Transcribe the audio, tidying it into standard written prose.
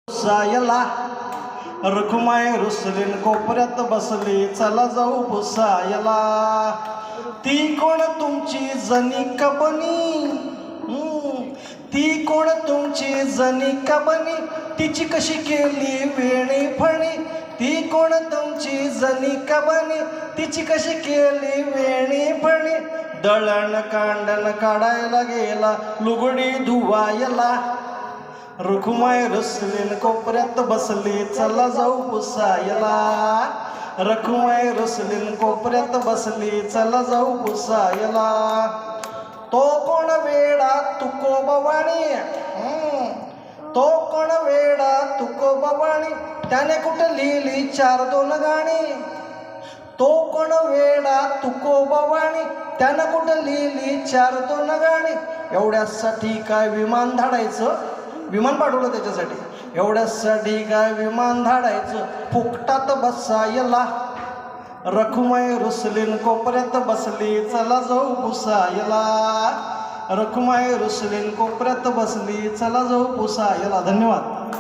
सायला रखुमाई रुसलीन कोपऱ्यात बसली, चला जाऊ पुसायला. ती कोण तुमची जनिका बनी, ती कोण तुमची जनिका बनी, तिची कशी केली वेणी फणी. ती कोण तुमची जनिका बनी, तिची कशी केली वेणी फणी. दळण कांडण काढायला गेला, लुगडी धुवायला. रखुमाई रुसलीन कोपऱ्यात बसली, चला जाऊ पुसायला. रखुमाई रुसलीन कोपऱ्यात बसली, चला जाऊ पुसायला. तो कोण वेडा तुकोबावाणी, तो कोण वेडा तुकोबावाणी, त्याने कुठं लिहिली 4-2 गाणी. तो कोण वेडा तुकोबावाणी, त्यानं कुठं लिहिली 4-2 गाणी. एवढ्यासाठी काय विमान धाडायचं, विमान पाठवलं त्याच्यासाठी. एवढ्यासाठी काय विमान धाडायचं, फुकटात बसायला. रखुमाई रुसलीन कोपऱ्यात बसली, चला जाऊ पुसायला. रखुमाई रुसलीन कोपऱ्यात बसली, चला जाऊ पुसायला. धन्यवाद.